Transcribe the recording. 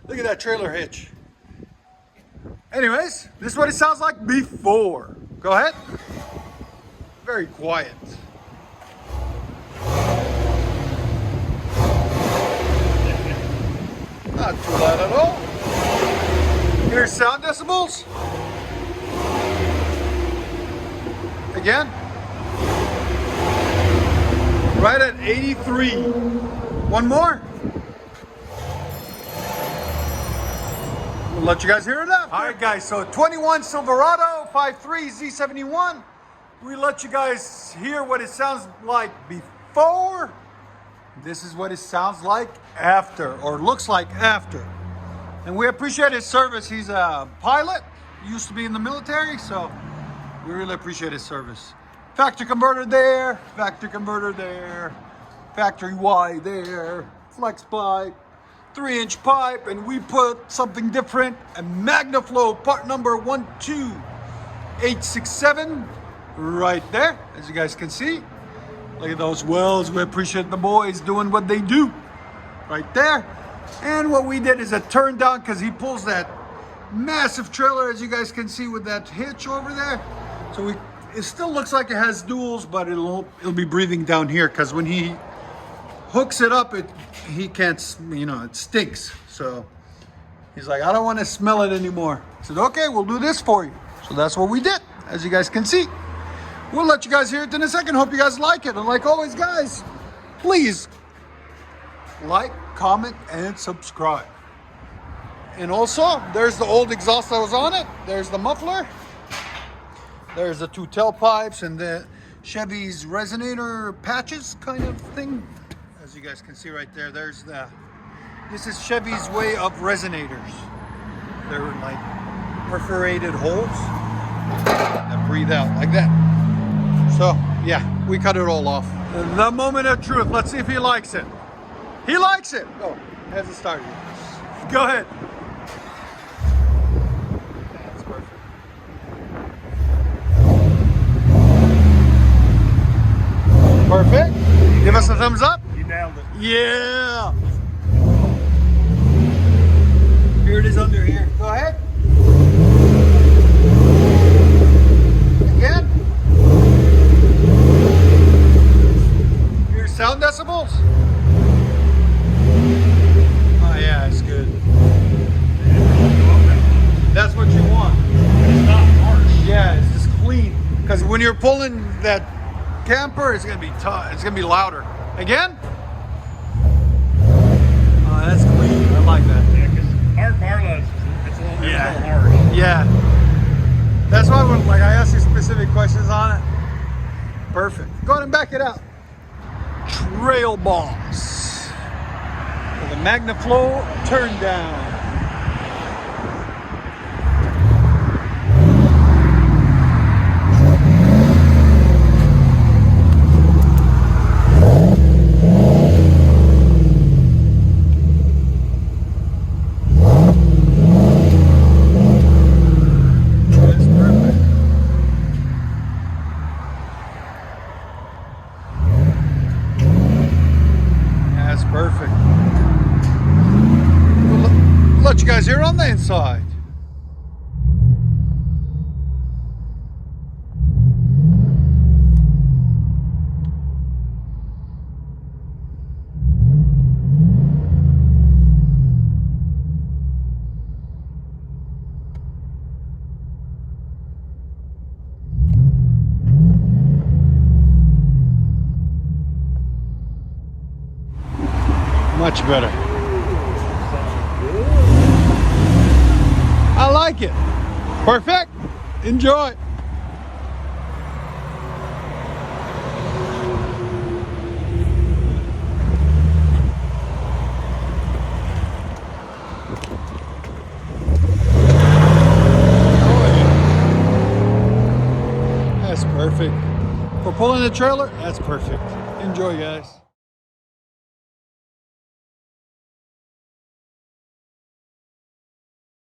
Look at that trailer hitch. Anyways, this is what it sounds like before. Go ahead. Very quiet. Not too loud at all. Here's sound decibels. Again. Right at 83. One more. We'll let you guys hear it up. All right, guys. So 21 Silverado 5.3 Z71. We let you guys hear what it sounds like before. This is what it sounds like after, or looks like after. And we appreciate his service. He's a pilot. He used to be in the military, so we really appreciate his service. Factory converter there, factory converter there, factory Y there, flex pipe, 3-inch pipe, and we put something different, a MAGNAFLOW part number 12867 right there, as you guys can see. Look at those wells. We appreciate the boys doing what they do right there. And what we did is a turn down, because he pulls that massive trailer, as you guys can see, with that hitch over there. So it still looks like it has duals, but it'll be breathing down here, because when he hooks it up, he can't, it stinks. So he's like, I don't want to smell it anymore. I said, okay, we'll do this for you. So that's what we did, as you guys can see. We'll let you guys hear it in a second. Hope you guys like it. And like always, guys, please like, comment, and subscribe. And also, there's the old exhaust that was on it. There's the muffler. There's the 2 tailpipes and the Chevy's resonator patches kind of thing. As you guys can see right there, this is Chevy's way of resonators. They're like perforated holes that breathe out like that. So yeah, we cut it all off. The moment of truth. Let's see if he likes it. He likes it. Oh, hasn't started yet. Go ahead. That's perfect. Perfect. Give us a thumbs up. You nailed it. Yeah. Here it is under here. Go ahead. Again. Here's sound decibels. Oh yeah, it's good. That's what you want. It's not harsh. Yeah, it's just clean. Because when you're pulling that camper, it's gonna be tough. It's gonna be louder. Again. Oh, that's clean. I like that. Yeah, because our Marla, it's a little harsh. Yeah. That's why when I asked you specific questions on it. Perfect. Go ahead and back it out. Trail boss. For the MAGNAFLOW turn down. Perfect. We'll let you guys hear it on the inside. Much better. I like it. Perfect. Enjoy. That's perfect. For pulling the trailer, that's perfect. Enjoy, guys.